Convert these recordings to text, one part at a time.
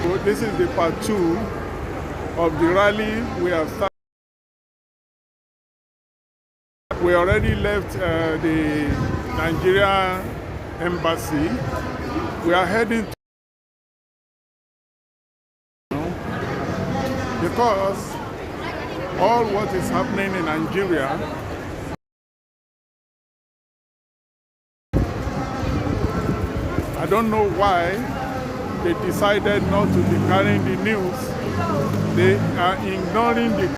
people, this is the part 2 of the rally we have started. We already left the Nigeria embassy. We are heading to, because all what is happening in Nigeria I don't know why they decided not to be carrying the news. They are ignoring the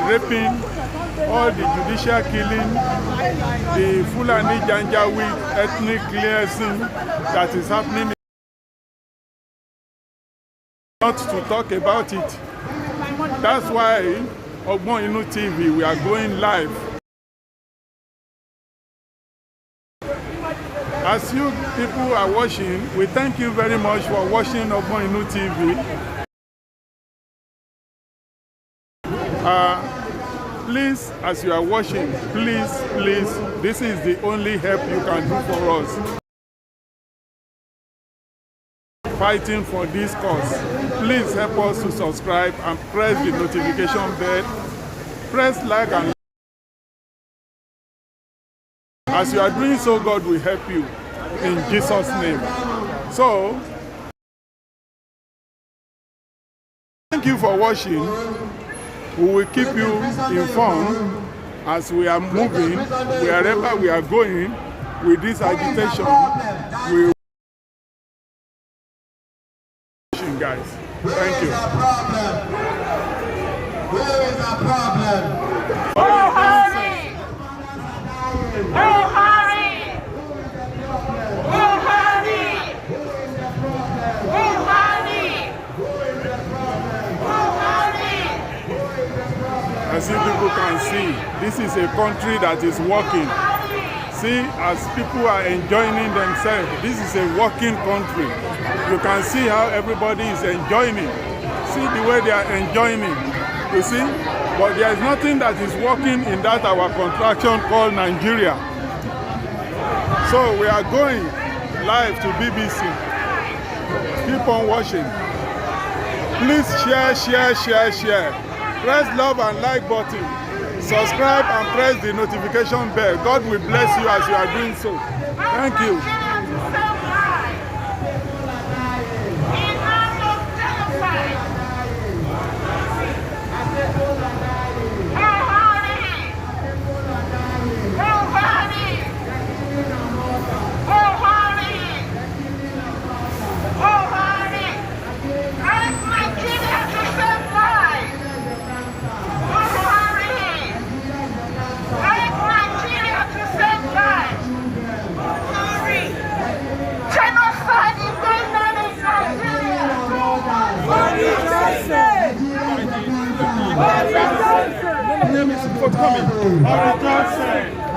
raping, all the judicial killing, the Fulani Janjaweed ethnic cleansing that is happening. Not to talk about it. That's why ogboninunTV, we are going live. As you people are watching, we thank you very much for watching ogboninunTV. Please, as you are watching, please, this is the only help you can do for us. Fighting for this cause. Please help us to subscribe and press the notification bell. Press like and as you are doing so, God will help you in Jesus' name. So, thank you for watching. We will keep you informed as we are moving, wherever we are going with this agitation. We will guys. Thank you. Where is the problem? Oh, hurry! Oh, hurry! Oh, hurry! Oh, hurry! Oh, hurry! As you people can see, this is a country that is working. See, as people are enjoying themselves, this is a working country. You can see how everybody is enjoying it. See the way they are enjoying it. You see? But there is nothing that is working in that our contraction called Nigeria. So we are going live to BBC. Keep on watching. Please share. Press love and like button. Subscribe and press the notification bell. God will bless you as you are doing so. Thank you.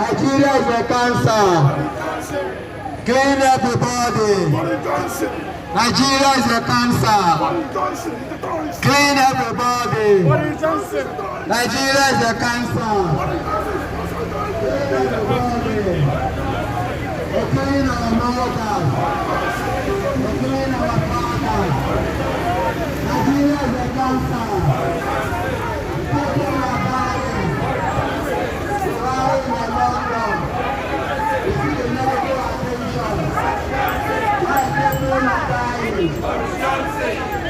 Nigeria is a cancer. Clean everybody. Nigeria is a cancer. Clean everybody. Nigeria is a cancer. Clean our mothers. Clean our fathers. Nigeria is a cancer. People are dying. In London, you see the medical attention. Why people are dying?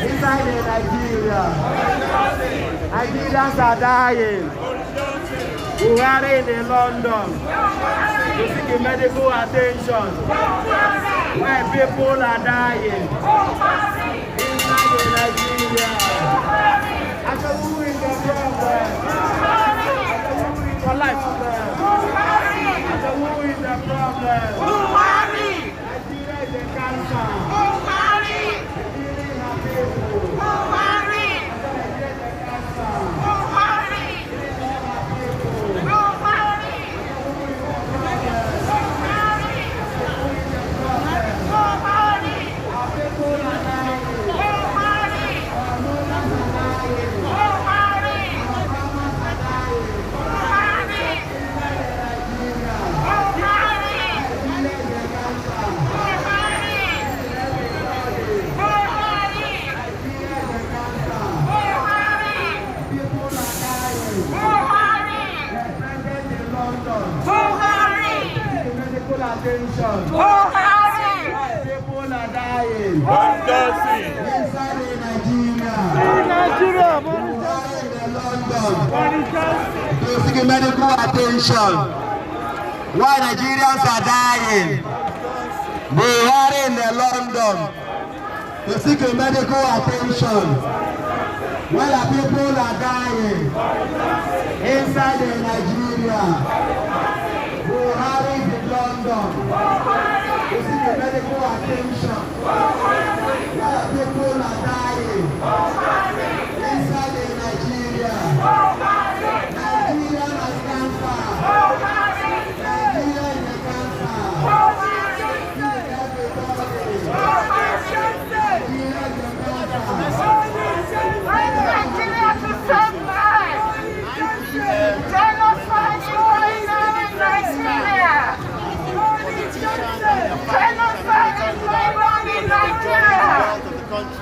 Inside Nigeria, Nigerians are dying. Buhari in London, you see the medical attention. Why people are dying? Inside Nigeria. I said, who is the problem? For life. Who is the problem? Buhari! Nigeria is a cancer. Buhari! Killing our people. Buhari! Nigeria is a cancer. Buhari! Killing our people. Buhari! Buhari! Our people are dying. Buhari! Our mothers are dying. Buhari! Our mamas are dying. Buhari! Nigeria. Buhari! Nigeria is a cancer. Buhari! attention. Buhari. People are dying. Boris Johnson. Inside in Nigeria. Buhari in the London. To seek medical attention. Why Nigerians are dying. Buhari in the London. To seek medical attention. While the people are dying inside in Nigeria, Buhari in London, to seek medical attention. While the people are dying inside in Nigeria, Nigeria has cancer. Nigeria is the cancer.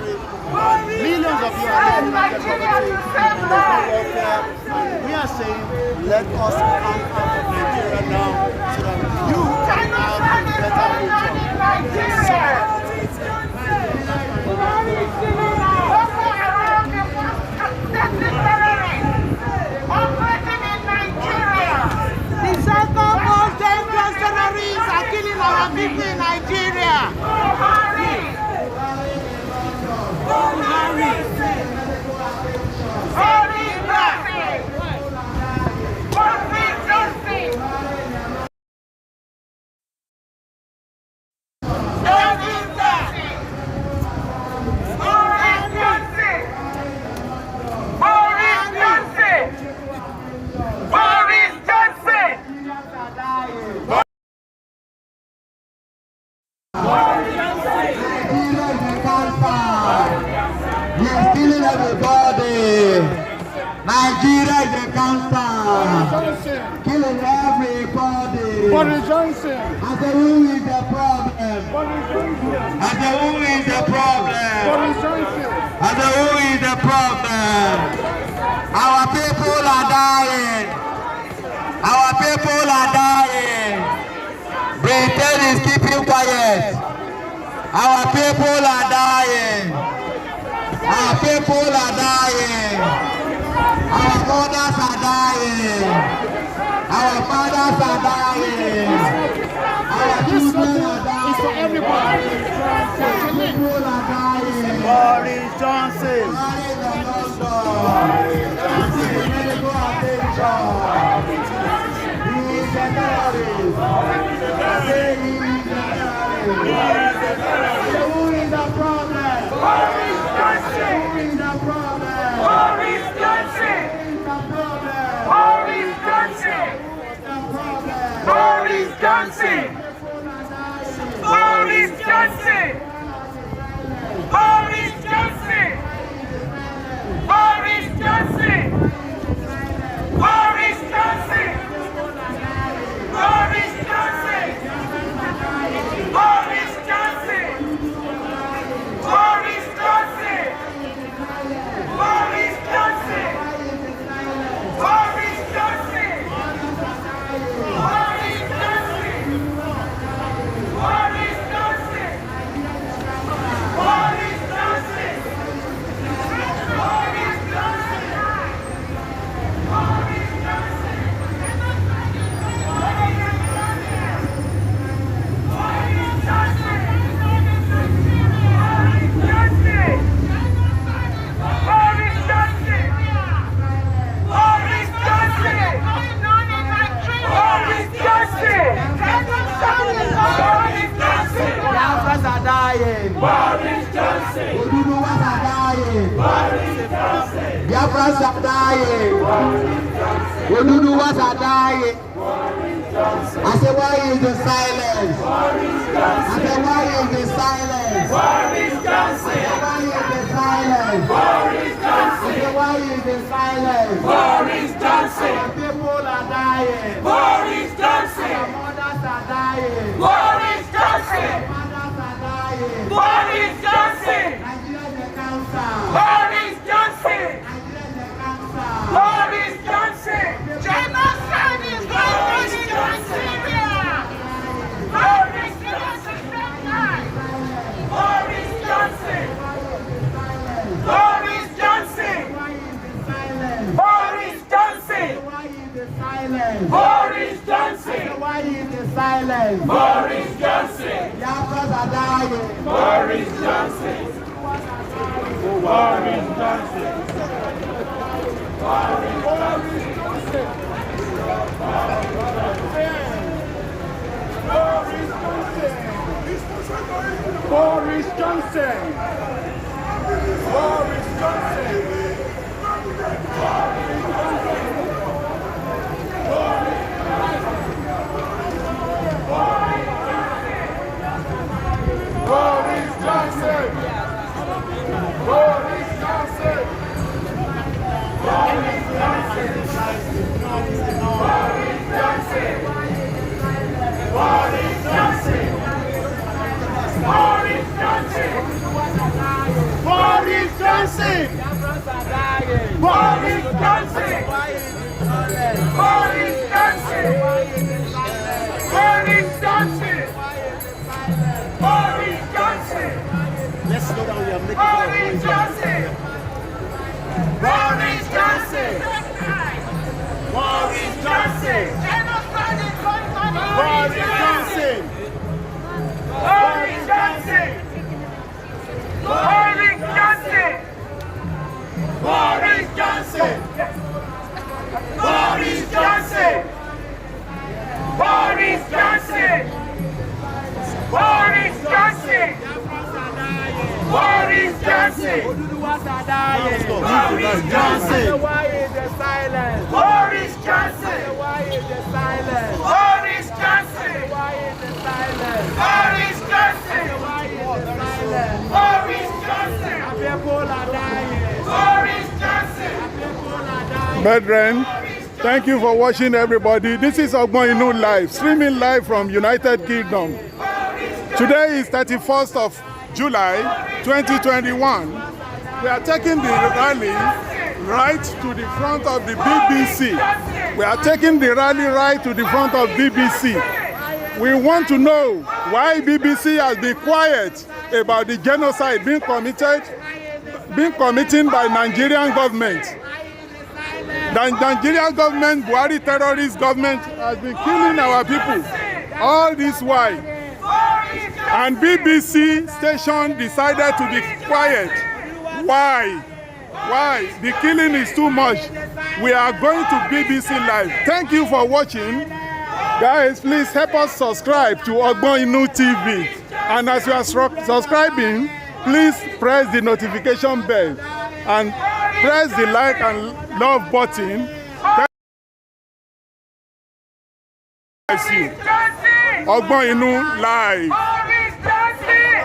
Millions of you are living in poverty. We are saying, let us come out of Nigeria now so that you can have a better future. The second most dangerous terrorists are killing our people in Nigeria. Buhari. Buhari. Buhari. Buhari Johnson. Nigeria is a cancer. Killing everybody. Boris Johnson. I say, who is the problem? I say, who is the problem? Boris Johnson. I say, who is the problem? Our people are dying. Our people are dying. Britain is keeping quiet. Our people are dying. Our people are dying. Our mothers are dying. Our fathers are dying. Our children are dying. It's for everybody. Our people are dying. Boris Johnson. Medical attention. He is a terrorist. He is a terrorist. Who is the problem? Boris Johnson. Who is the problem? Boris Johnson. Boris Johnson. Boris Johnson. Boris Johnson. Boris Johnson. Boris Johnson. Boris Johnson. Boris Johnson. Boris Johnson. Boris Johnson. Boris Johnson. Boris Johnson. Boris Johnson. Boris Johnson. Boris Johnson. Boris Johnson. Boris Biafras are dying. Oduduwas are dying. Biafras are dying. Oduduwas are dying. I say, why is the silence? I say, why is the silence? I say, why is the silence? I say, why is the silence? Our people are dying. Our mothers are dying. Boris Johnson! Fathers are dying. Boris Johnson! Nigeria is a cancer. Boris Johnson! Nigeria is a cancer. Boris Johnson! Genocide is going on in Nigeria! Boris silence. Boris Johnson. Biafrans are dying. Boris Johnson. Boris Johnson. Boris Johnson. Boris Johnson. Boris Johnson. Boris Johnson. Boris Johnson. Boris Johnson. Boris Johnson. Boris Johnson. Boris Johnson. Boris Johnson. Boris Johnson. Boris Johnson. Boris Johnson. Let's slow down here. Make Boris Johnson. Boris Johnson. Boris Johnson. Boris Johnson. Boris Johnson. Boris Johnson. Boris Johnson. Boris Johnson. Boris Johnson. Boris Johnson. Boris Johnson. Oduduwas are dying. Boris Johnson. Why is the silence? Boris Johnson. Why is the silence? Boris Johnson. Why is the silence? Boris Johnson. Why is the silence? Boris Johnson. People are dying. Boris Johnson. People are dying. Brethren, thank you for watching, everybody. This is ogboninun Live, streaming live from United Kingdom. Today is 31st of July 2021. We are taking the rally right to the front of the BBC. We are taking the rally right to the front of BBC. We want to know why BBC has been quiet about the genocide being committed by Nigerian government. The Nigerian government, Buhari terrorist government, has been killing our people all this while. And BBC station decided to be quiet. Why? Why? The killing is too much. We are going to BBC Live. Thank you for watching. Guys, please help us subscribe to ogboninunTV. And as you are subscribing, please press the notification bell and press the like and love button. Thank you. Ogboninun Live. Boris Johnson.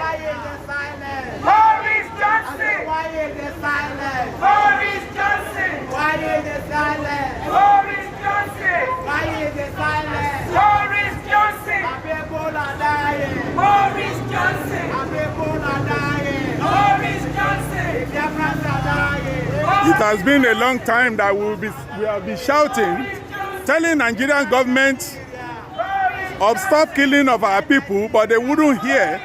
Boris Johnson. Why is the silence? Boris Johnson. Why is the silence? Boris Johnson. Why is the silence? Boris Johnson. People are dying. Boris Johnson. People are dying. Boris Johnson. Biafrans are dying. It has been a long time that we have been shouting, telling Nigerian government of stop killing of our people, but they wouldn't hear.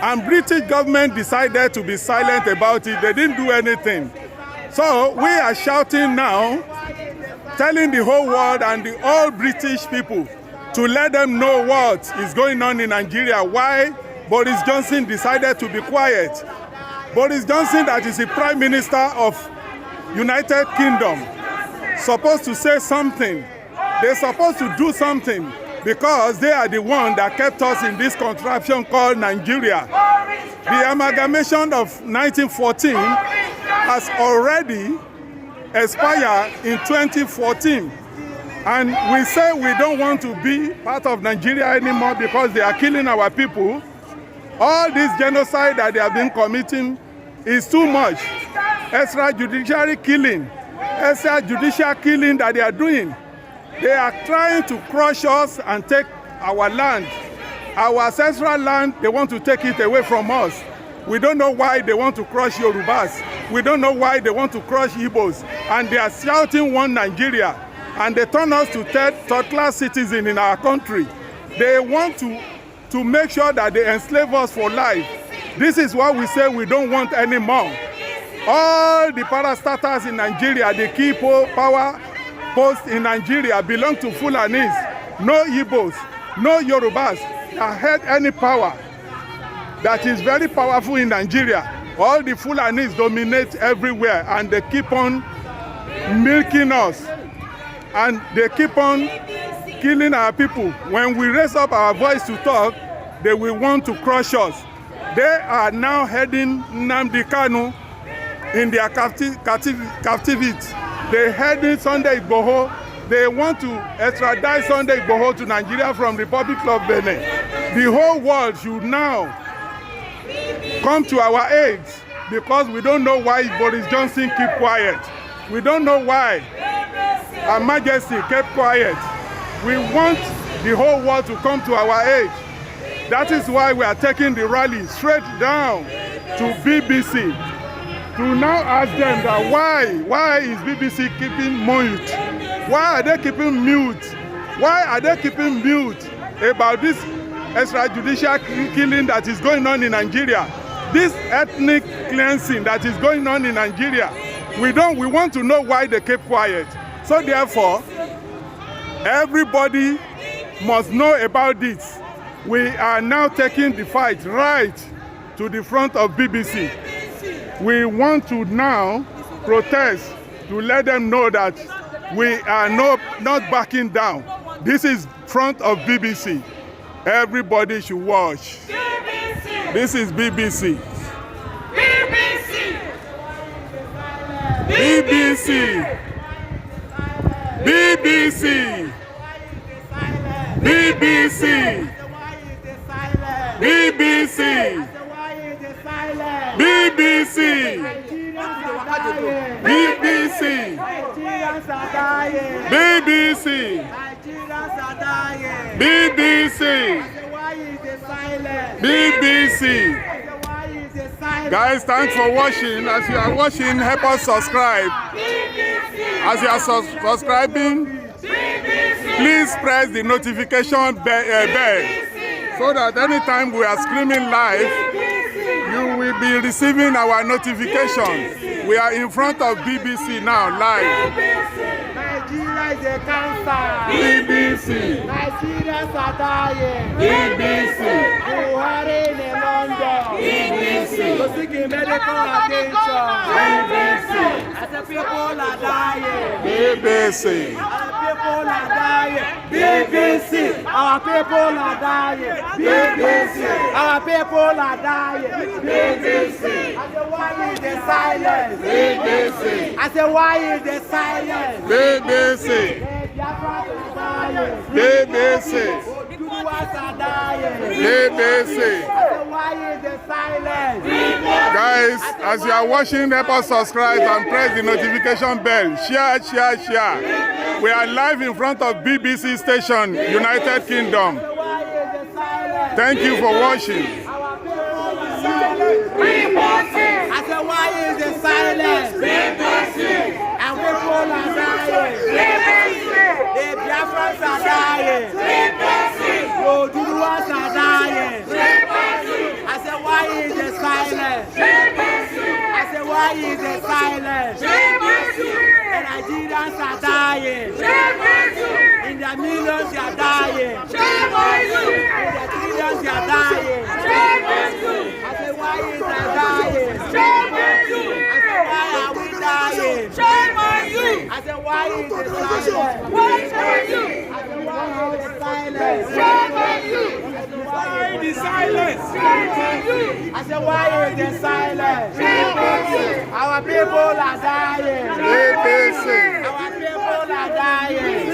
And British government decided to be silent about it. They didn't do anything. So we are shouting now, telling the whole world and all British people to let them know what is going on in Nigeria, why Boris Johnson decided to be quiet. Boris Johnson, that is the Prime Minister of United Kingdom, supposed to say something. They're supposed to do something because they are the one that kept us in this contraption called Nigeria. The amalgamation of 1914 has already expired in 2014. And we say we don't want to be part of Nigeria anymore because they are killing our people. All this genocide that they have been committing is too much. Extrajudicial killing, extrajudicial killing that they are doing. They are trying to crush us and take our land. Our ancestral land, they want to take it away from us. We don't know why they want to crush Yorubas. We don't know why they want to crush Igbos. And they are shouting one Nigeria. And they turn us to third-class citizens in our country. They want to make sure that they enslave us for life. This is what we say we don't want anymore. All the parastatals in Nigeria, the key power posts in Nigeria belong to Fulanis. No Igbos, no Yorubas. ahead any power that is very powerful in Nigeria. All the Fulanis dominate everywhere, and they keep on milking us, and they keep on killing our people. When we raise up our voice to talk, they will want to crush us. They are now heading Nnamdi Kanu in their captivity. They heading Sunday Igboho. They want to extradite Sunday Igboho to Nigeria from the Republic of Benin. The whole world should now come to our aid, because we don't know why Boris Johnson kept quiet. We don't know why Her Majesty kept quiet. We want the whole world to come to our aid. That is why we are taking the rally straight down to BBC to now ask them that why is BBC keeping mute? Why are they keeping mute? Why are they keeping mute about this extrajudicial killing that is going on in Nigeria? This ethnic cleansing that is going on in Nigeria. We want to know why they keep quiet. So therefore, everybody must know about this. We are now taking the fight right to the front of BBC. We want to now protest to let them know that we are not backing down. This is front of BBC. Everybody should watch. BBC. This is BBC. BBC. BBC. BBC. BBC. BBC. BBC. BBC. BBC. BBC. Guys, thanks for watching. As you are watching, help us subscribe. As you are subscribing, please press the notification bell so that anytime we are streaming live, you will be receiving our notifications. We are in front of BBC now, live. Nigeria is a cancer. BBC. Nigerians are dying. BBC. Buhari in London. BBC. To seek medical attention. BBC. As the people are dying. BBC. Our people are dying. BBC. Our people are dying. BBC. Our people are dying. BBC. I say, why is the silence? BBC. I say, why is the silence? BBC. BBC. Oduduwas are dying. BBC. I say, why is the silence? Guys, as you are watching, help us subscribe and press the notification bell. Share, share, share. We are live in front of BBC station, United Kingdom. Thank you for watching. I said, why is the silence? And people are dying. The Biafrans are dying. The Oduduwas are dying. I said, why is the silence? I said, why is the silence? The Nigerians are dying. In their millions they are dying. In their trillions they are dying. I said, why is that dying? I said, why are we dying? I said, why is the silence? I said, why is the silence? Why the silence? I said, why is the silence? Our people are dying. BBC. Our people are dying.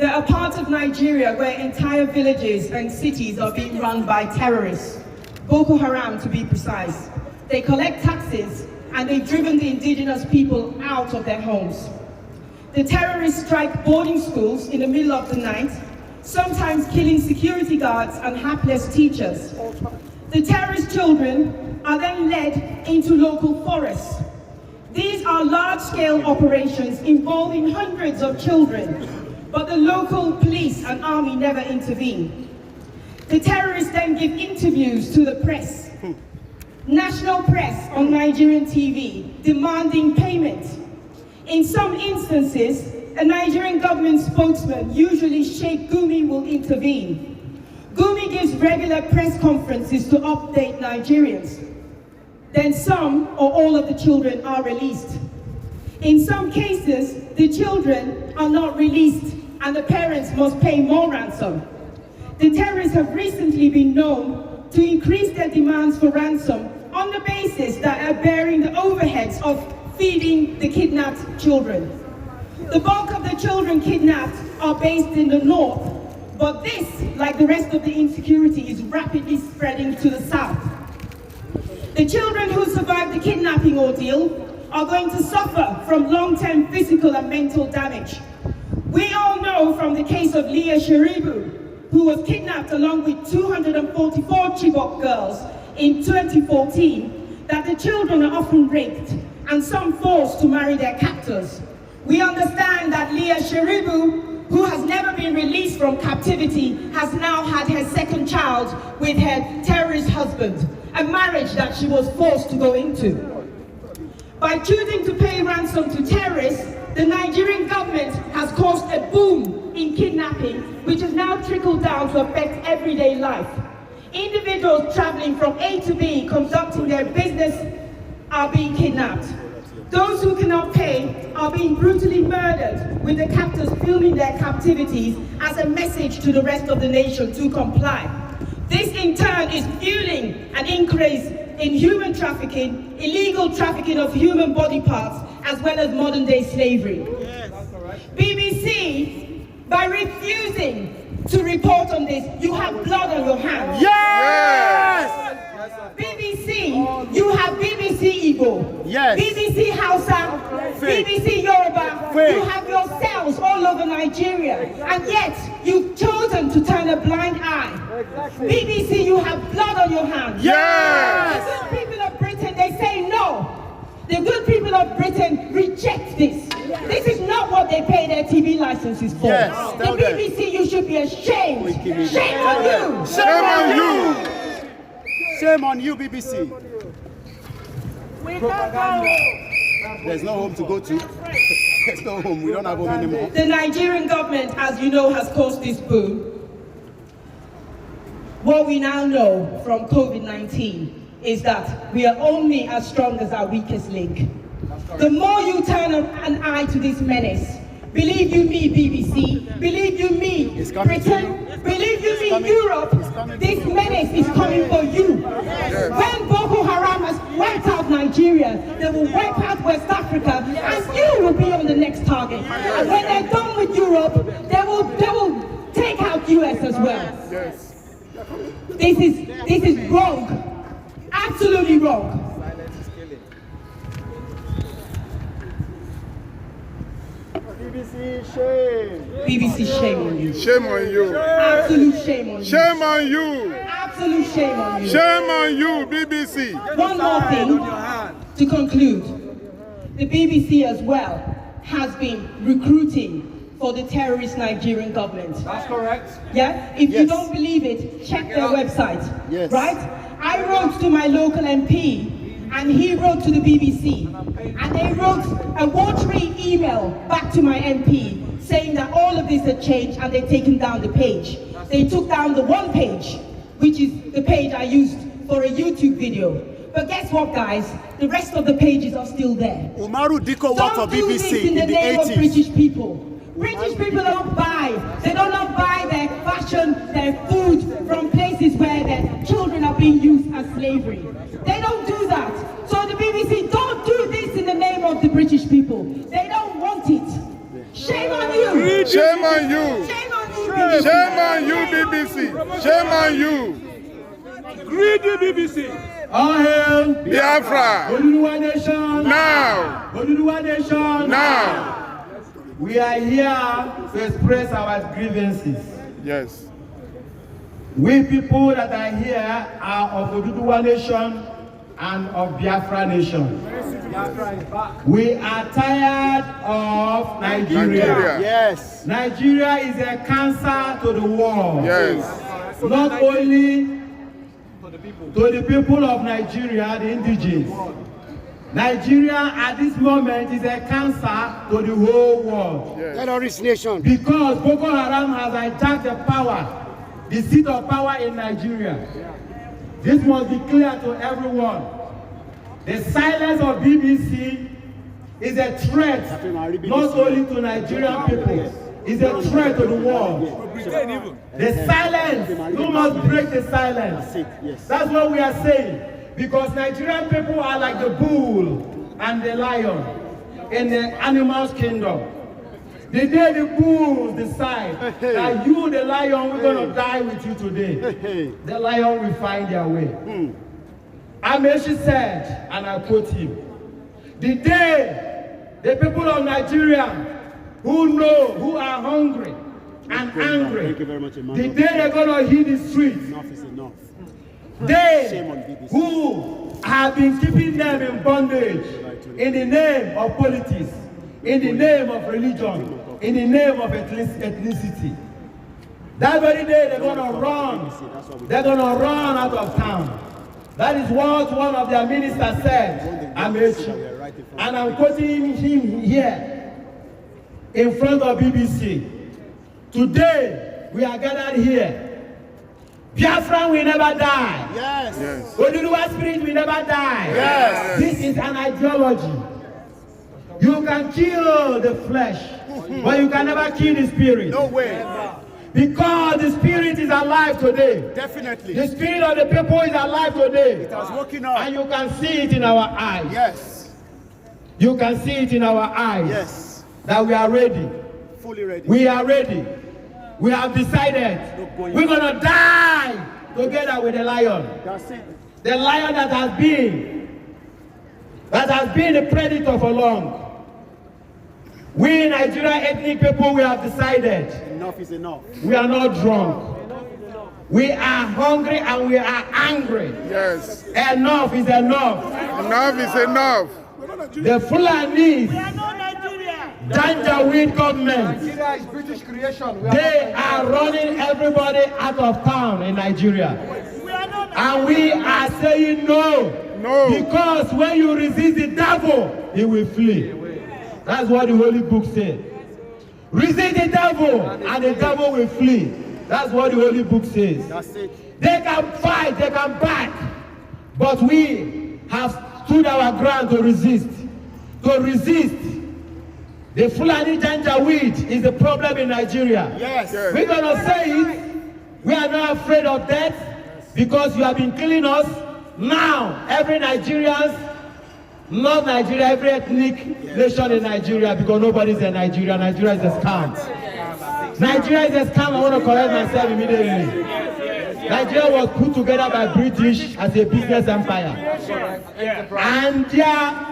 There are parts of Nigeria where entire villages and cities are being run by terrorists, Boko Haram to be precise. They collect taxes and they've driven the indigenous people out of their homes. The terrorists strike boarding schools in the middle of the night, sometimes killing security guards and hapless teachers. The terrorist children are then led into local forests. These are large-scale operations involving hundreds of children, but the local police and army never intervene. The terrorists then give interviews to the press, national press on Nigerian TV, demanding payment. In some instances, a Nigerian government spokesman, usually Sheikh Gumi, will intervene. Gumi gives regular press conferences to update Nigerians. Then some or all of the children are released. In some cases, the children are not released and the parents must pay more ransom. The terrorists have recently been known to increase their demands for ransom on the basis that are bearing the overheads of feeding the kidnapped children. The bulk of the children kidnapped are based in the north, but this, like the rest of the insecurity, is rapidly spreading to the south. The children who survive the kidnapping ordeal are going to suffer from long-term physical and mental damage. We all know from the case of Leah Sharibu, who was kidnapped along with 244 Chibok girls in 2014, that the children are often raped and some forced to marry their captors. We understand that Leah Sharibu, who has never been released from captivity, has now had her second child with her terrorist husband, a marriage that she was forced to go into. By choosing to pay ransom to terrorists, the Nigerian government has caused a boom in kidnapping, which has now trickled down to affect everyday life. Individuals traveling from A to B, conducting their business, are being kidnapped. Those who cannot pay are being brutally murdered, with the captors filming their captivities as a message to the rest of the nation to comply. This in turn is fueling an increase in human trafficking, illegal trafficking of human body parts, as well as modern day slavery. Yes. BBC, by refusing to report on this, you have blood on your hands. Yes! BBC, you have BBC Igbo, Yes. BBC Hausa, BBC Yoruba, you have your cells all over Nigeria, and yet you've chosen to turn a blind eye. BBC, you have blood on your hands. Yes! The good people of Britain, they say no. The good people of Britain reject this. This is not what they pay their TV licenses for. Yes, the BBC, you should be ashamed. Shame on you. Shame on you. Shame on you, BBC. There's no home to go to. There's no home. We don't have home anymore. The Nigerian government, as you know, has caused this boom. What we now know from COVID-19 is that we are only as strong as our weakest link. The more you turn an eye to this menace, believe you me, BBC, believe you me, Britain, believe you me, Europe, this menace is coming for you. When Boko Haram has wiped out Nigeria, they will wipe out West Africa, and you will be on the next target. And when they're done with Europe, they will take out US as well. This is wrong. Absolutely wrong. BBC, shame. BBC, shame on you. Shame on you. Absolute shame on you. Shame on you. Absolute shame on you. Shame on you, BBC. One more thing to conclude. The BBC as well has been recruiting for the terrorist Nigerian government. That's correct. Yeah? If you don't believe it, check their website. Yes. Right? I wrote to my local MP and he wrote to the BBC. And they wrote a watery email back to my MP saying that all of this had changed and they'd taken down the page. They took down the one page, which is the page I used for a YouTube video. But guess what, guys? The rest of the pages are still there. Umaru Diko worked for Don't do this BBC in the name 80s. of British people. British people don't buy. They don't buy their fashion, their food from places where their children are being used as slavery. They don't do that. So the BBC, don't do this in the name of the British people. They don't want it. Shame on you. Shame on you. Shame on you. Shame on you, BBC. Shame on you. Greedy BBC. All hail Biafra. Oduduwa Nation. Now. Oduduwa Nation. Now. We are here to express our grievances. Yes. We people that are here are of Oduduwa Nation and of Biafra Nation. We are tired of Nigeria. Yes. Nigeria is a cancer to the world. Yes. Not only to the people of Nigeria, the indigenous. Nigeria at this moment is a cancer to the whole world. Yes. Terrorist nation. Because Boko Haram has hijacked the power, the seat of power in Nigeria. This must be clear to everyone. The silence of BBC is a threat not only to Nigerian people, it's a threat to the world. The silence, you must break the silence. That's what we are saying. Because Nigerian people are like the bull and the lion in the animals kingdom. The day the bulls decide that you, the lion, we're going to die with you today, the lion will find their way. Amechi said, and I quote him, the day the people of Nigeria who know, who are hungry and angry, the day they're going to hit the streets, they who have been keeping them in bondage in the name of politics, in the name of religion, in the name of ethnicity. That very day they're going to run. They're going to run out of town. That is what one of their ministers said, Amechi. And I'm quoting him here in front of BBC. Today, we are gathered here. Biafra will never die. Yes. Yes. Oduduwa spirit will never die. Yes. This is an ideology. You can kill the flesh, but you can never kill the spirit. No way. Because the spirit is alive today. Definitely. The spirit of the people is alive today. It was working out. And you can see it in our eyes. Yes. You can see it in our eyes. Yes. That we are ready. Fully ready. We are ready. We have decided we're going to die together with the lion. That's it. The lion that has been a predator for long. We Nigerian ethnic people, we have decided Enough is enough. we are not drunk. We are hungry and we are angry. Yes. Enough is enough. Enough is enough. The Fulanis, Janjaweed government, Nigeria is British creation. they are running everybody out of town in Nigeria. And we are saying no. No. Because when you resist the devil, he will flee. That's what the Holy Book says. Resist the devil and the devil will flee. That's what the Holy Book says. That's it. They can fight, they can back. But we have stood our ground to resist. To resist. The Fulani Janjaweed is the problem in Nigeria. Yes. Yes. We're going to say it. We are not afraid of death because you have been killing us. Now, every Nigerian, not Nigeria, every ethnic nation in Nigeria, because nobody's in Nigeria. Nigeria is a scam. Nigeria is a scam. I want to correct myself immediately. Nigeria was put together by British as a business empire. And their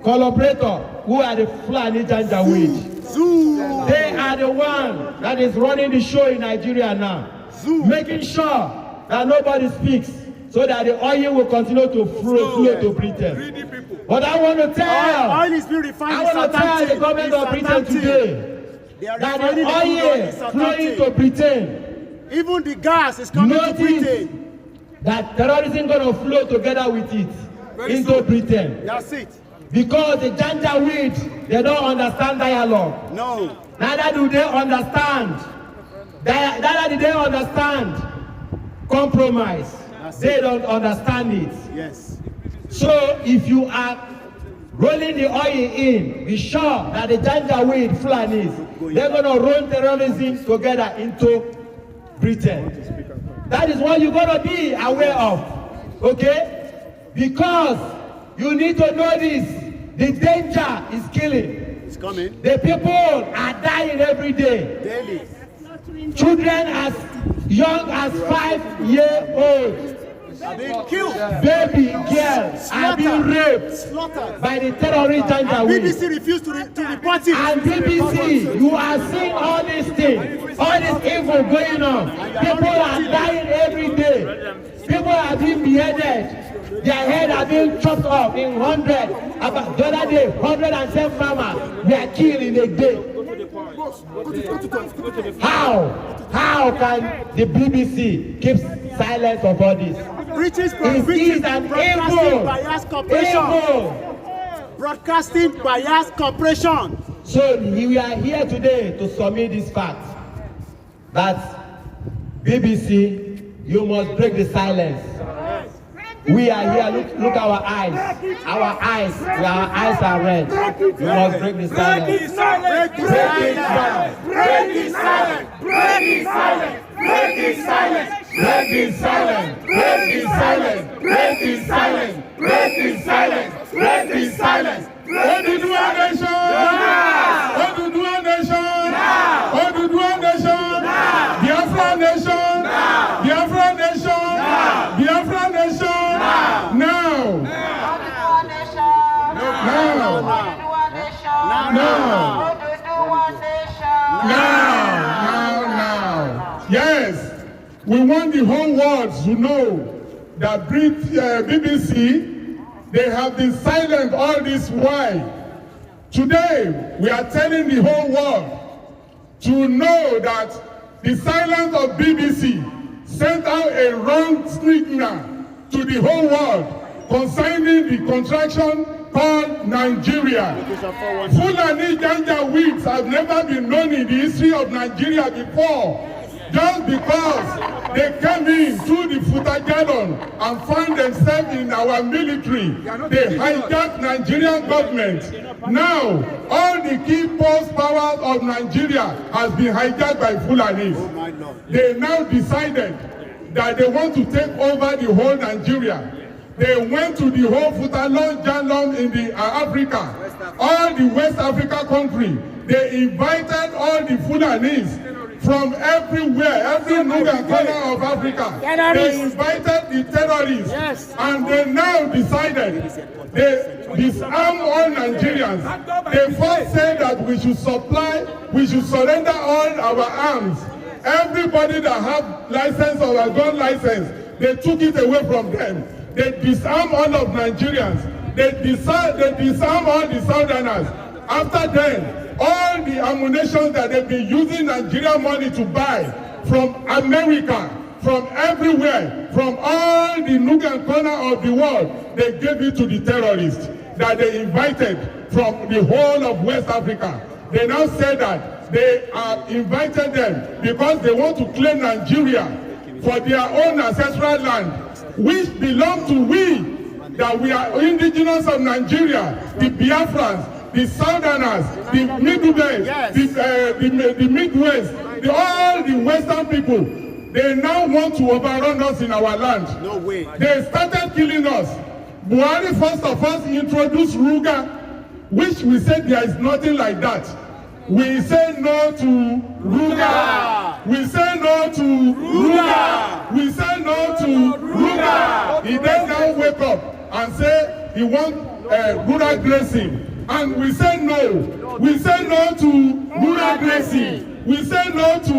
collaborator, who are the Fulani Janjaweed, they are the one that is running the show in Nigeria now, making sure that nobody speaks, so that the oil will continue to flow to Britain. But I want to tell, Oil is being refined. I want to tell the government of Britain today that the oil flowing to Britain, Even the gas is coming to Britain. notice that terrorism is going to flow together with it into Britain. That's it. Because the Janjaweed, they don't understand dialogue. No. Neither do they understand. Neither do they understand compromise. They don't understand it. Yes. So if you are rolling the oil in, be sure that the Janjaweed Fulanis, they're going to run terrorism together into Britain. That is what you're going to be aware of. Okay? Because you need to know this. The danger is killing. It's coming. The people are dying every day. Daily. Children as young as 5 years old. Are being killed. Baby girls are being raped Slaughtered. by the terrorist janjaweed. BBC refused to report it. And BBC, you are seeing all these things, all this evil going on. People are dying every day. People are being beheaded. Their head are being chopped off in 100. About the other day, 110 farmers were killed in a day. How can the BBC keep silent of all this? British It is an evil, bias corporation. Broadcasting bias corporation. So we are here today to submit this fact that BBC, you must break the silence. We are here, look our eyes. Our eyes are red. We must break the silence. Break the silence. Break the silence. Break the silence. Break the silence. Break the silence. Break the silence. Break the silence. Break the silence. Break the silence. Break the silence. Oduduwa nation! Oduduwa nation! Oduduwa nation! Biafra nation! Biafra nation! Biafra nation! Now! Now! Yes! We want the whole world to know that BBC, they have been silent all this while. Today, we are telling the whole world to know that the silence of BBC sent out a wrong signal to the whole world concerning the contraction called Nigeria. Fulani janjaweeds have never been known in the history of Nigeria before. Just because they came in through the Futajalon and found themselves in our military, they hijacked Nigerian government. Now, all the key post powers of Nigeria has been hijacked by Fulanis. They now decided that they want to take over the whole Nigeria. They went to the whole Futajalon in the Africa, all the West Africa country. They invited all the Fulanis from everywhere, every nook and corner of Africa. They invited the terrorists, and they now decided they disarm all Nigerians. They first said that we should surrender all our arms. Everybody that have license or a gun license, they took it away from them. They disarm all of Nigerians. They disarm all the Southerners. After then, all the ammunition that they've been using Nigerian money to buy from America, from everywhere, from all the nook and corner of the world, they gave it to the terrorists that they invited from the whole of West Africa. They now say that they have invited them because they want to claim Nigeria for their own ancestral land, which belong to we, that we are indigenous of Nigeria, the Biafrans, the Southerners, the Midwest, the Midwest, all the Western people. They now want to overrun us in our land. No way. They started killing us. Buhari first of all introduced Ruga, which we said there is nothing like that. We say no to Ruga. We say no to Ruga. We say no to Ruga. He then now wake up and say he wants rural grazing. And we say no. We say no to rural grazing. We say no to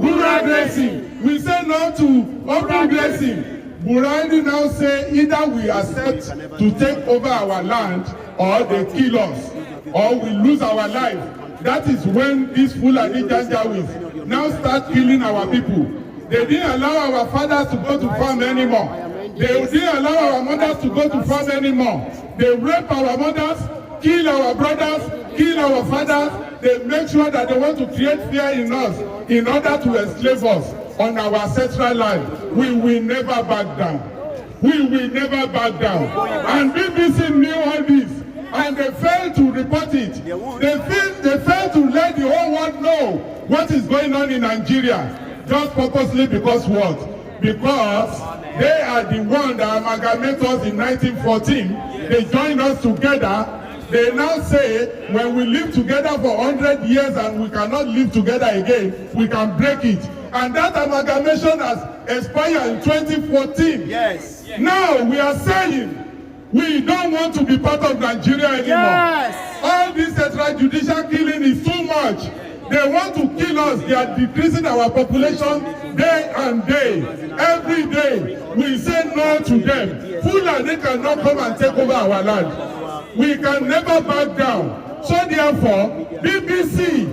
rural grazing. We say no to open grazing. Buhari now say either we accept to take over our land or they kill us or we lose our life. That is when these Fulani janjaweeds now start killing our people. They didn't allow our fathers to go to farm anymore. They didn't allow our mothers to go to farm anymore. They rape our mothers, kill our brothers, kill our fathers. They make sure that they want to create fear in us in order to enslave us on our ancestral land. We will never back down. We will never back down. And BBC knew all this, and they failed to report it. They failed to let the whole world know what is going on in Nigeria, just purposely because what? Because they are the ones that amalgamated us in 1914. They joined us together They now say when we live together for 100 years and we cannot live together again, we can break it. And that amalgamation has expired in 2014. Yes. Now we are saying we don't want to be part of Nigeria anymore. Yes. All this extrajudicial killing is too much. They want to kill us. They are decreasing our population day and day. Every day we say no to them. Fulani cannot come and take over our land. We can never back down. So therefore, BBC,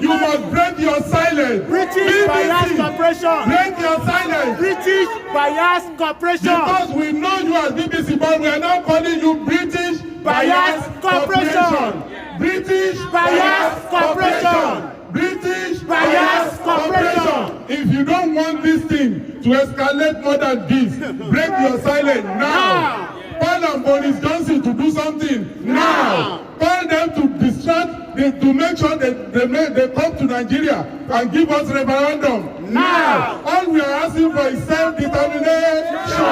you must break your silence. British Bias Corporation. Break your silence. British Bias Corporation. Because we know you as BBC, but we are now calling you British Bias Corporation. British Bias Corporation. British Bias Corporation. If you don't want this thing to escalate more than this, break your silence now. Call Boris Johnson to do something now. Call them to distract, to make sure they come to Nigeria and give us referendum now. All we are asking for is self-determination.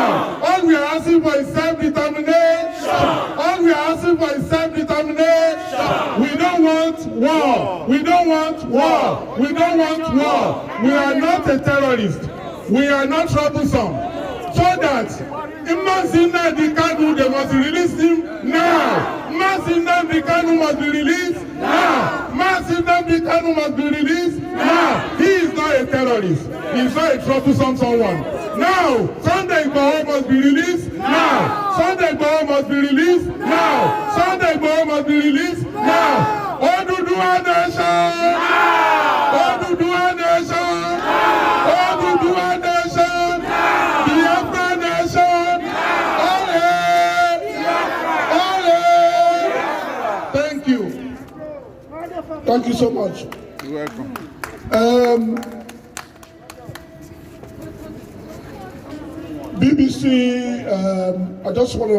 All we are asking for is self-determination. All we are asking for is self-determination. We don't want war. We don't want war. We don't want war. We are not a terrorist. We are not troublesome. So that Imagine the Kanu, they must release him now. Imagine the Kanu must be released now. Imagine the Kanu must be released now. He is not a terrorist. He is not a troublesome someone. Now, Sunday Igboho must be released now. Sunday Igboho must be released now. Sunday Igboho must be released now. Oduduwa nation. Oduduwa nation. Oduduwa nation. Biafra nation. Thank you. Thank you so much. You're welcome. BBC, I just want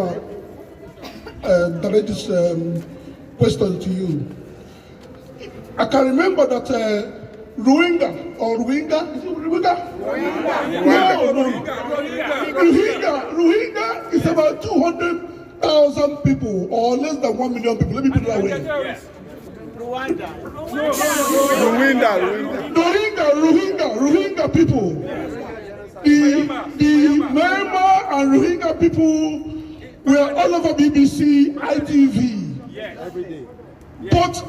to direct this question to you. I can remember that Rohingya, is it Rohingya? Rohingya is about 200,000 people or less than 1 million people. Let me put it that way. Rohingya people. The Myanmar and Rohingya people were all over BBC, ITV. Every day. But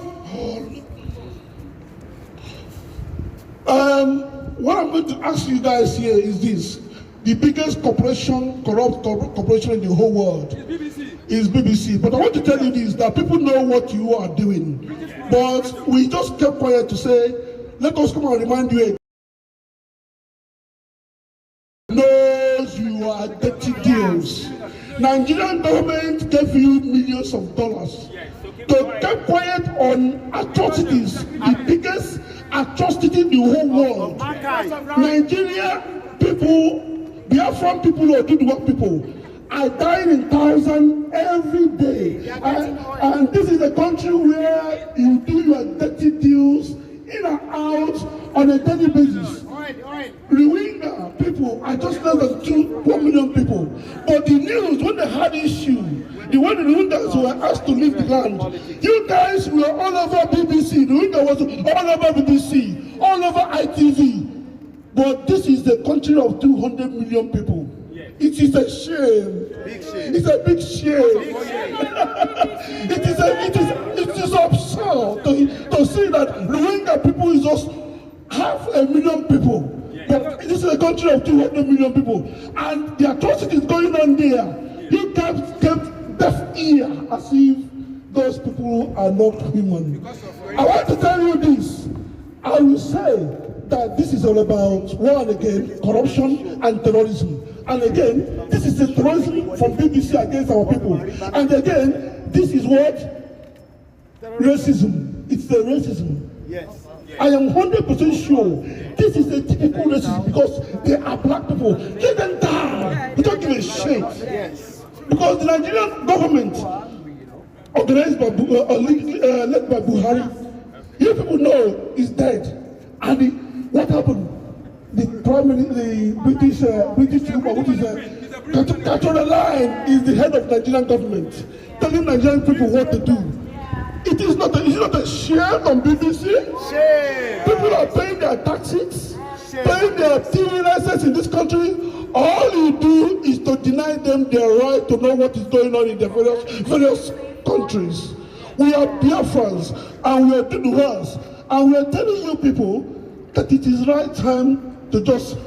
what I'm going to ask you guys here is this. The biggest corporation, corrupt corporation in the whole world is BBC. But I want to tell you this, that people know what you are doing. But we just kept quiet to say, let us come and remind you again. Knows you are dirty deals. Nigerian government gave you millions of dollars to keep quiet on atrocities, the biggest atrocity in the whole world. Nigeria people, Biafran people, Oduduwa people are dying in thousands every day. And this is a country where you do your dirty deals in and out on a daily basis. Rohingya people are just less than 1 million people. But the news, when they had issue, the one the Rohingyas were asked to leave the land, you guys were all over BBC. The Rohingya was all over BBC, all over ITV. But this is the country of 200 million people. It is a shame. Big shame. It's a big shame. It is absurd to see that Rohingya people is just 500,000 people. But this is a country of 200 million people. And the atrocities going on there, you kept deaf ear as if those people are not human. I want to tell you this. I will say that this is all about, one again, corruption and terrorism. And again, this is the terrorism from BBC against our people. And again, this is what? Racism. It's the racism. Yes. I am 100% sure this is a typical racism because they are black people. Let them die. We don't give a shit. Yes. Because the Nigerian government, organized by led by Buhari, you people know is dead. And what happened? The Prime Minister, the British trooper, which is That on the line is the head of Nigerian government, telling Nigerian people what to do. It is not a shame on BBC. Shame. People are paying their taxes, paying their TV license in this country. All you do is to deny them their right to know what is going on in their various countries. We are Biafrans and we are Oduduwas, and we are telling you people that it is right time to just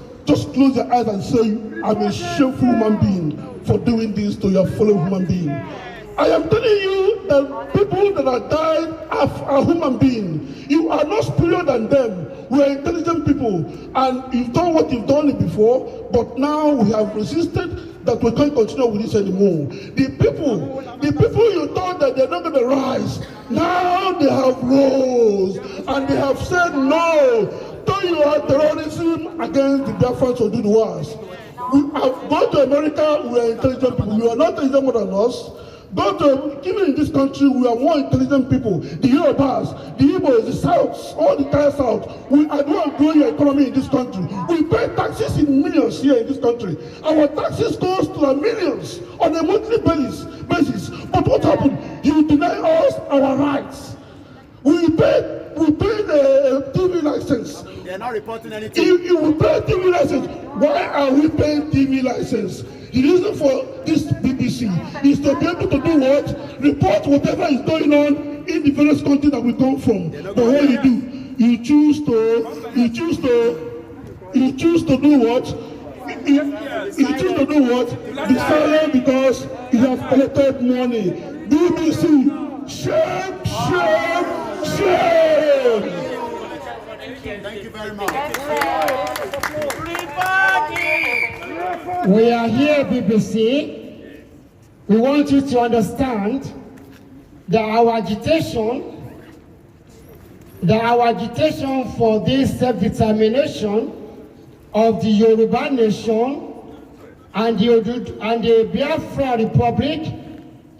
close your eyes and say, I'm a shameful human being for doing this to your fellow human being. I am telling you that people that have died are human beings. You are not superior than them. We are intelligent people, and you've done what you've done before, but now we have resisted that we can't continue with this anymore. The people you thought that they're not going to rise, now they have rose, and they have said no. Though you are terrorism against the Biafrans or Oduduwas. We have gone to America, we are intelligent people. You are not intelligent more than us. Even in this country, we are more intelligent people. The Yorubas, the Igbos, the South, all the entire South. We are doing growing your economy in this country. We pay taxes in millions here in this country. Our taxes goes to the millions on a monthly basis. But what happened? You deny us our rights. We pay the TV license. They're not reporting anything. You will pay TV license. Why are we paying TV license? The reason for this BBC is to be able to do what? Report whatever is going on in the various countries that we come from. But what you do, you choose to do what? You choose to do what? Be silent because you have collected money. BBC, shame, shame, shame. Thank you very much. We are here, BBC. We want you to understand that our agitation for this self-determination of the Yoruba nation and the Biafra Republic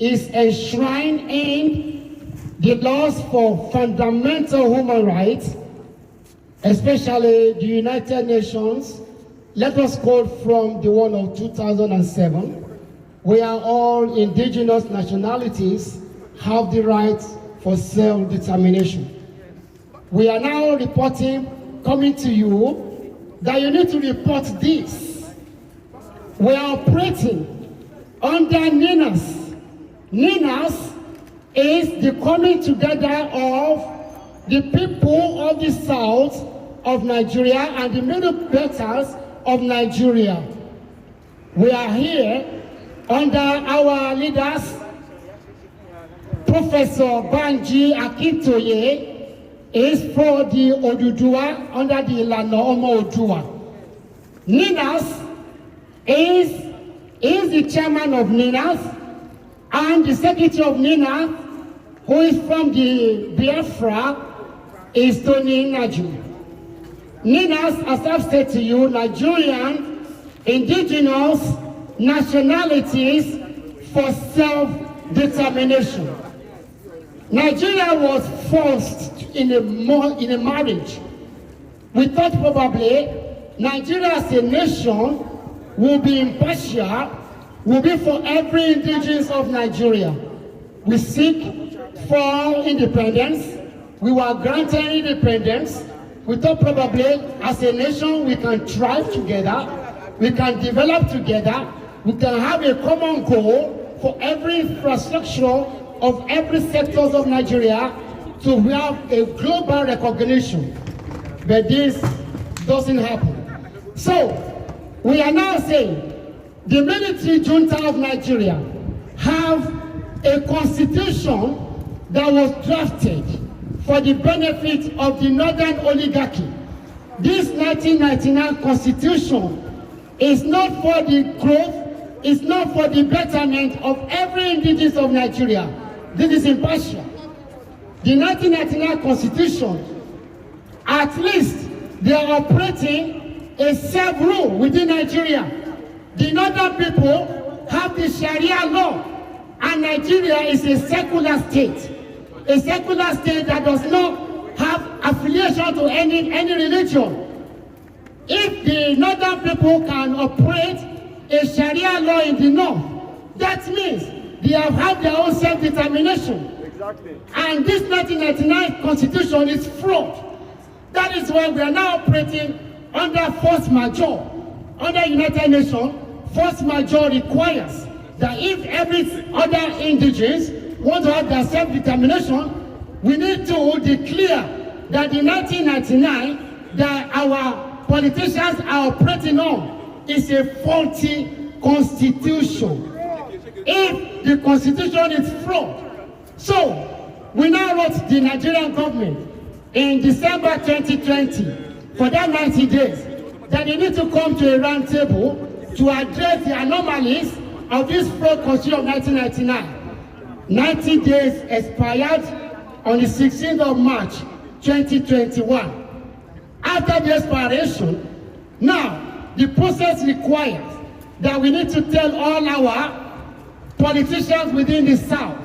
is enshrined in the laws for fundamental human rights, especially the United Nations. Let us quote from the one of 2007. We are all indigenous nationalities have the right for self-determination. We are now coming to you, that you need to report this. We are operating under NINAS. NINAS is the coming together of the people of the south of Nigeria and the middle belters of Nigeria. We are here under our leaders, Professor Banji Akintoye is for the Oduduwa under the Ilana Omo Oduduwa. NINAS is the chairman of NINAS, and the secretary of NINAS, who is from the Biafra, is Tony Naju. NINAS, as I've said to you, Nigerian indigenous nationalities for self-determination. Nigeria was forced in a marriage. We thought probably Nigeria as a nation will be impartial, will be for every indigenous of Nigeria. We seek for independence. We were granted independence. We thought probably as a nation we can thrive together, we can develop together, we can have a common goal for every infrastructure of every sector of Nigeria to have a global recognition. But this doesn't happen. So, we are now saying the military junta of Nigeria have a constitution that was drafted for the benefit of the northern oligarchy. This 1999 constitution is not for the growth, it's not for the betterment of every indigenous of Nigeria. This is impartial. The 1999 constitution, at least they are operating a self-rule within Nigeria. The northern people have the Sharia law, and Nigeria is a secular state. A secular state that does not have affiliation to any religion. If the northern people can operate a Sharia law in the north. That means they have had their own self-determination. Exactly. And this 1999 constitution is fraud. That is why we are now operating under force majeure. Under United Nations, force majeure requires that if every other indigenous want to have their self-determination, we need to declare that in 1999 that our politicians are operating on is a faulty constitution. If the constitution is fraud. So, we now wrote the Nigerian government in December 2020 for that 90 days that they need to come to a round table to address the anomalies of this fraud constitution of 1999. 90 days expired on the 16th of March 2021. After the expiration, now the process requires that we need to tell all our politicians within the South,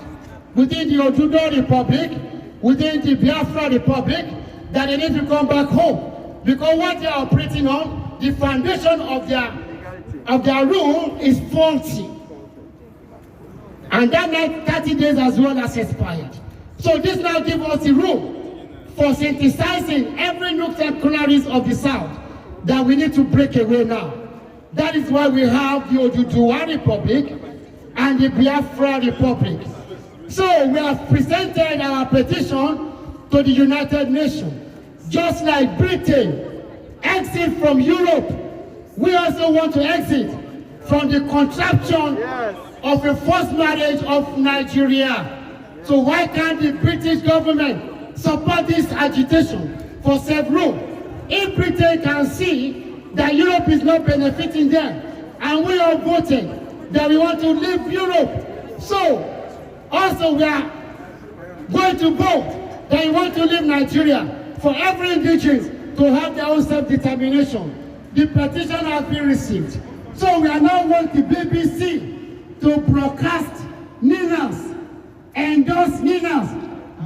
within the Oduduwa Republic, within the Biafra Republic, that they need to come back home. Because what they are operating on, the foundation of their rule is faulty. And that 30 days as well has expired. So this now gives us the room for synthesizing every nooks and corners of the South that we need to break away now. That is why we have the Oduduwa Republic and the Biafra Republic. So we have presented our petition to the United Nations. Just like Britain exit from Europe, we also want to exit from the contraption of a forced marriage of Nigeria. So why can't the British government support this agitation for self-rule? If Britain can see that Europe is not benefiting them, and we are voting that we want to leave Europe, so also we are going to vote that we want to leave Nigeria for every indigenous to have their own self-determination. The petition has been received. So we are now wanting the BBC to broadcast Ninas, endorse Ninas,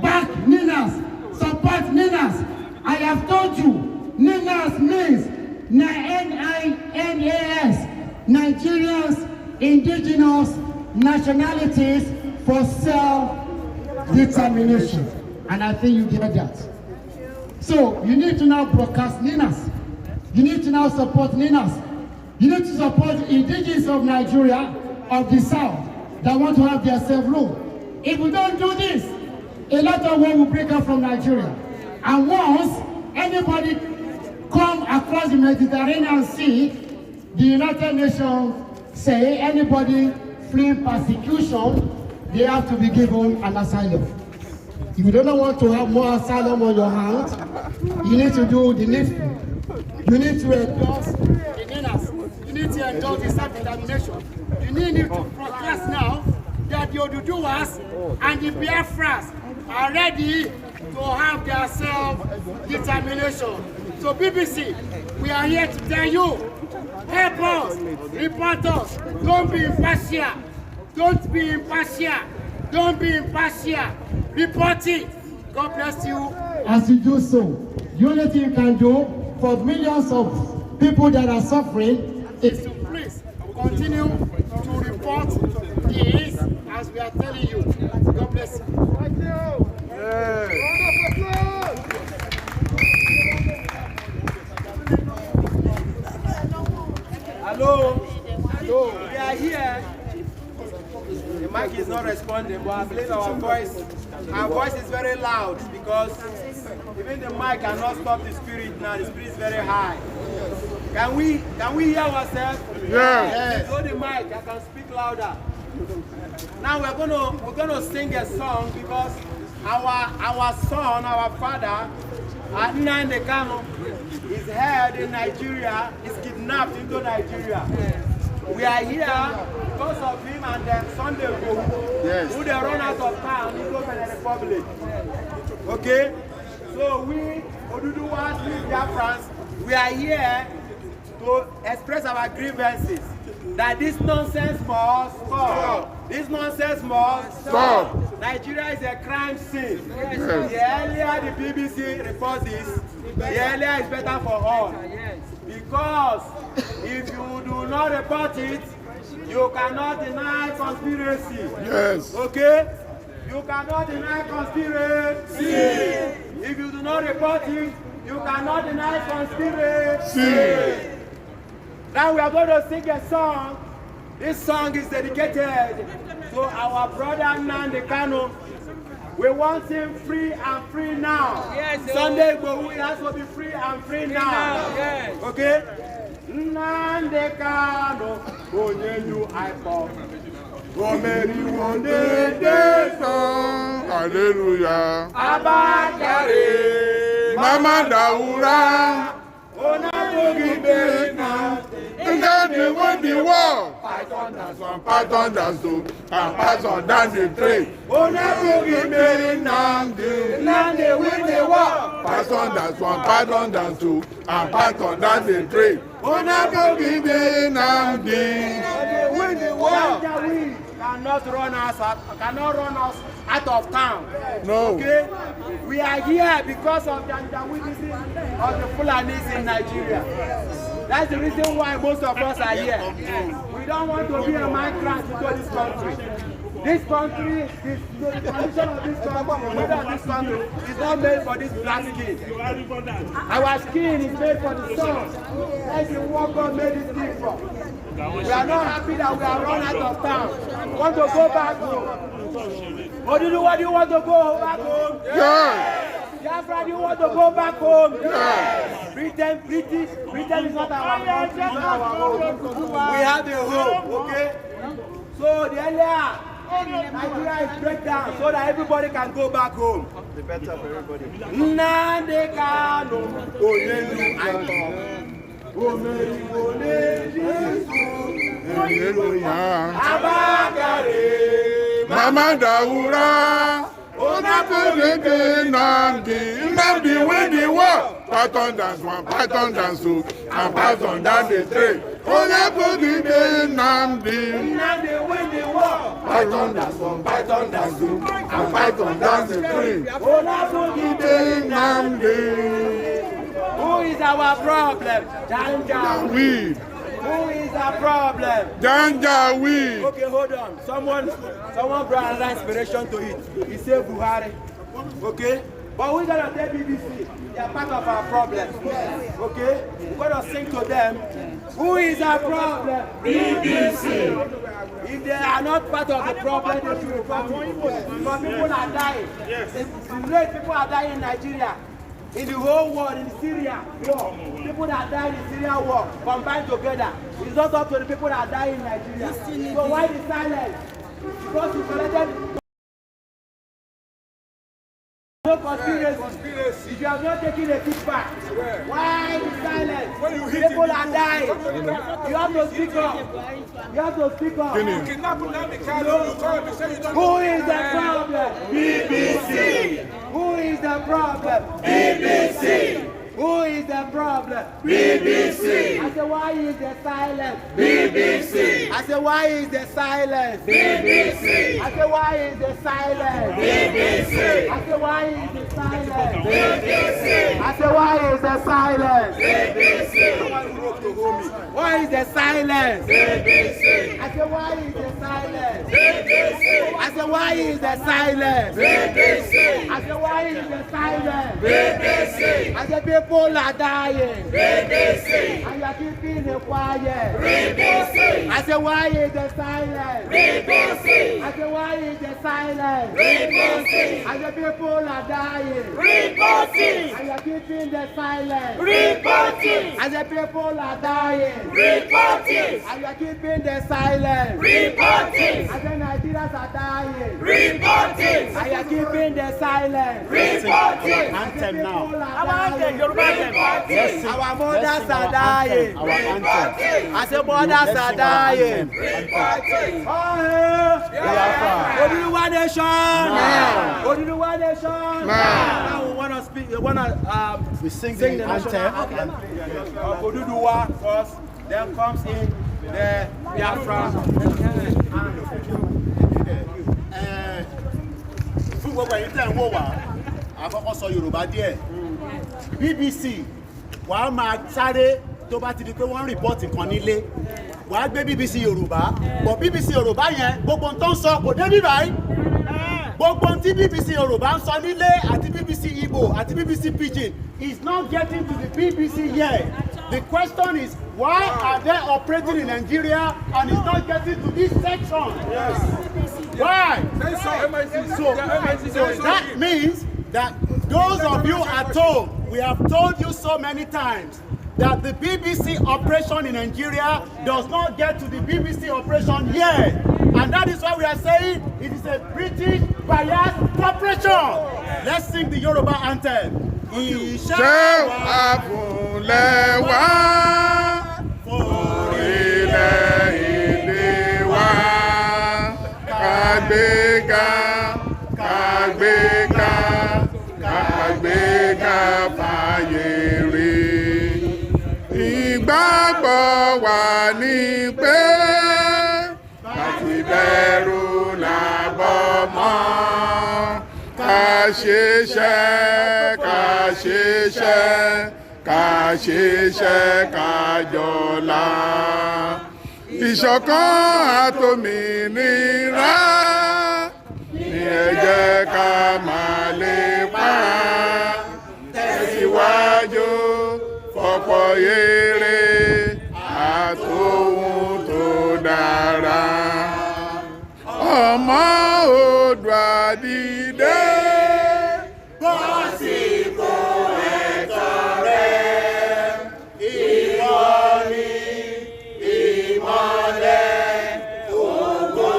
back Ninas, support Ninas. I have told you, Ninas means N-I-N-A-S, Nigerians, indigenous nationalities for self-determination. And I think you get that. So you need to now broadcast Ninas. You need to now support Ninas. You need to support indigenous of Nigeria, of the South, that want to have their self-rule. If we don't do this, a lot of war will break out from Nigeria. And once anybody come across the Mediterranean Sea, the United Nations say anybody fleeing persecution, they have to be given an asylum. If you don't want to have more asylum on your hands, you need to do the needful. You need to endorse the Ninas. You need to endorse the self-determination. You need to broadcast now that the Oduduwas and the Biafras are ready to have their self-determination. So BBC, we are here to tell you, help us, report us, don't be impartial. Don't be impartial. Don't be impartial. Report it. God bless you. As you do so, the only thing you can do for millions of people that are suffering is to please continue to report this as we are telling you. God bless you. Thank you. Hello. Hello. We are here. The mic is not responding, but I believe our voice is very loud because even the mic cannot stop the spirit now. The spirit is very high. Can we hear ourselves? Yes. Hold the mic. I can speak louder. Now we're gonna sing a song because our son, our father, Nnamdi Kanu, is held in Nigeria. Is kidnapped into Nigeria. We are here because of him and Sunday who they run out of town in the Republic. Okay? So we, Oduduwas, we Biafrans, we are here to express our grievances that this nonsense must stop. This nonsense must stop. Nigeria is a crime scene. Yes. The earlier the BBC reports this, the earlier is better for all. Because if you do not report it, you cannot deny conspiracy. Yes. Okay? You cannot deny conspiracy. If you do not report it, you cannot deny conspiracy. Now we are going to sing a song. This song is dedicated to our brother Nnamdi Kanu. We want him free and free now. Yes, Sunday Igboho has to be free and free now. Yes. Okay? Nnamdi Kanu, Onyenyu Aipo. Hallelujah. Abakare. Mama Daura. And then they win the war. Python dance one, Python dance two, and Python dance the three. Now they win the war. Python dance one, Python dance two, and Python dance the three. Now they win the war. Cannot run us out of town. No. Okay? We are here because of the Janjaweedism of the Fulanis in Nigeria. That's the reason why most of us are here. We don't want to be a migrant into this country. This country, the condition of this country is not made for this black skin. Our skin is made for the sun. That's the what God made this skin for. We are not happy that we are run out of town. We want to go back home. Oduduwa, do you want to go back home? Yeah. Biafra, do you want to go back home? Yeah. Britain is not our country, not our home. We have a home, okay? So the earlier Nigeria is break down so that everybody can go back home. The better for everybody. Nnamdi Kanu, Onyenyu Aipo. Abakare. Mama Daura. Nnamdi win the war. Python dance one, Python dance two, and Python dance the three. Nnamdi win the war. Python dance one, Python dance two, and Python dance the three. Who is our problem? Janjaweed. Who is our problem? Janjaweed. Okay, hold on. Someone brought another inspiration to it. He said Buhari. Okay? But we're gonna tell BBC. They are part of our problem. Okay? We're gonna sing to them. Who is our problem? BBC. If they are not part of the problem, they should report it. Because people are dying. The people are dying in Nigeria. In the whole world, in Syria war, people that died in Syria war combined together. It's not up to the people that die in Nigeria. So why the silence? Because you collected no conspiracy. If you have not taken a kickback, why the silence? When you hit people are dying. You have to speak up. You have to speak up. Who is the problem? BBC. Who is the problem? BBC. Who is the problem? BBC. I said, why is the silence? BBC. I said, why is the silence? BBC. I said, why is the silence? BBC. I said, why is the silence? BBC. I said, why is the silence? BBC. Why is the silence? BBC. I said, why is the silence? BBC. I said, why is the silence? BBC. I said, why is the silence? BBC. I said, people are dying. BBC. And you are keeping it quiet. BBC. I said, why is the silence? BBC. I said, why is the silence? BBC. I said, people are dying. BBC. And you are keeping the silence. BBC. I said, people are dying. BBC. And you are keeping the silence. BBC. I said, Nigerians are dying. BBC. And you are keeping the silence. BBC. Anthem now. Yes, our mothers are dying. I say mothers are dying. Oduduwa nation. Oduduwa nation. Now we want to speak. We sing the anthem. Oduduwa first. Then comes in the Biafra. fún gbogbo ẹ̀yin tẹ́ ń wò wá àkọ́kọ́ sọ Yorùbá díẹ̀ BBC wàá máa sáré tó bá ti di pé wọ́n rìpọ́ọ̀tì kan nílé wàá gbé BBC Yorùbá bọ̀ BBC Yorùbá yẹn gbogbo tó ń sọ kò dé bí báyìí gbogbo tí BBC Yorùbá ń sọ nílé àti BBC Igbo àti BBC Pidgin is not getting to the BBC here. The question is, why are they operating in Nigeria and it's not getting to this section? Yes. Why? So that means that those of you at home, we have told you so many times that the BBC operation in Nigeria does not get to the BBC operation here. And that is why we are saying it is a British biased operation. Let's sing the Yoruba anthem. Iṣẹ́ àfúnlẹ̀ wá orílẹ̀-èdè wa kàgbéga kàgbéga kàgbéga fàyè rí. Ìgbàgbọ́ wa ní pé láti bẹ̀rù làbọ̀ mọ́ ká ṣiṣẹ́ ká ṣiṣẹ́ ká jọlá. Ìṣọ̀kan àtòmìnira ni ẹ jẹ́ ká máa lépa. Tẹ̀síwájú fọ̀pọ̀ ire àtòhun tó dára. Ọmọ Oòduà dìde. Bọ́sìkò ẹ̀tọ́ rẹ̀, ìwọ ni ìmọ́lẹ̀ ògo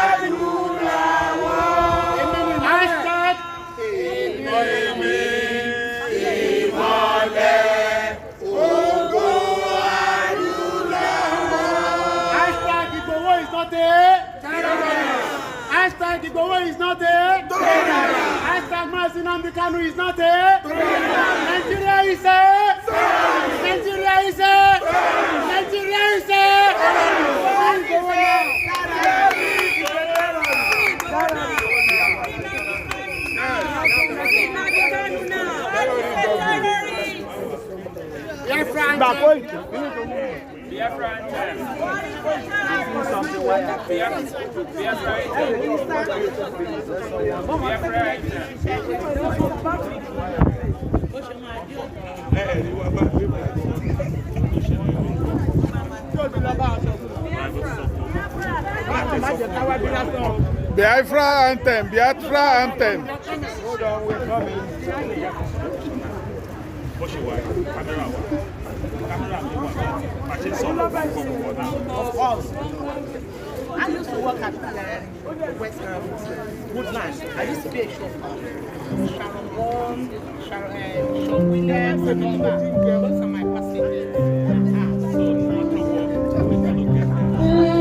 adúláwọ̀. Hashtag ìmọ́lẹ̀ ògo adúláwọ̀. Hashtag Igboho is not a terrorist. Hashtag Igboho is not a terrorist. Hashtag Nnamdi Kanu is not a Nigeria is a Nigeria is a Nigeria is a Biafra anthem, Biafra anthem. Hold on, we're coming. Of course. I used to work at West Woodland. I used to be a chauffeur. Sharon Bond, Sean Williams, and all that. Those are my passengers. Oh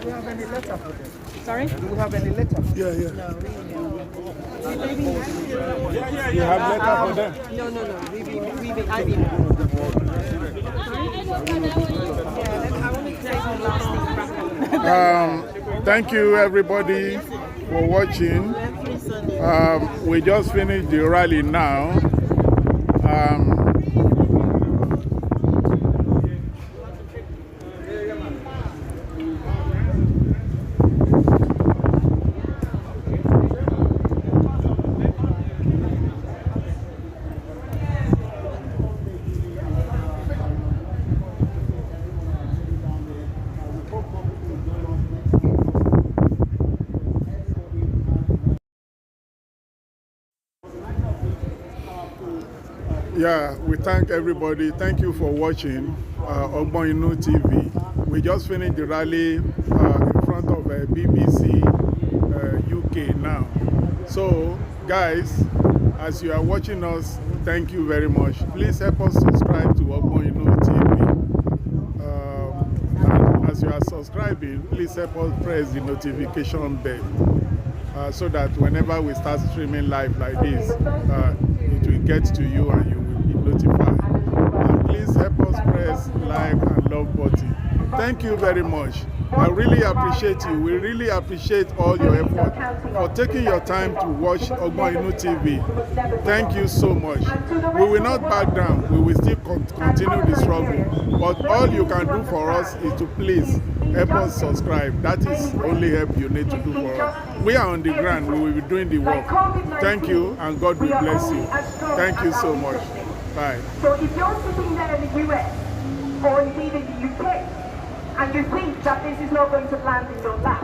we have any letter for them? Sorry? Do we have any letter? Yeah, yeah. No, You have letter for them? No. I've been. Thank you everybody for watching. We just finished the rally now. Yeah, we thank everybody. Thank you for watching ogboninunTV. We just finished the rally in front of BBC UK now. So, guys, as you are watching us, thank you very much. Please help us subscribe to ogboninunTV. And as you are subscribing, please help us press the notification bell so that whenever we start streaming live like this, it will get to you and you will be notified. And please help us press like and love button. Thank you very much. I really appreciate you. We really appreciate all your effort for taking your time to watch ogboninunTV. Thank you so much. We will not back down. We will still continue the struggle. But all you can do for us is to please help us subscribe. That is only help you need to do for us. We are on the ground. We will be doing the work. Thank you, and God will bless you. Thank you so much. Bye. So if you're sitting there in the US or indeed in the UK and you think that this is not going to land in your lap,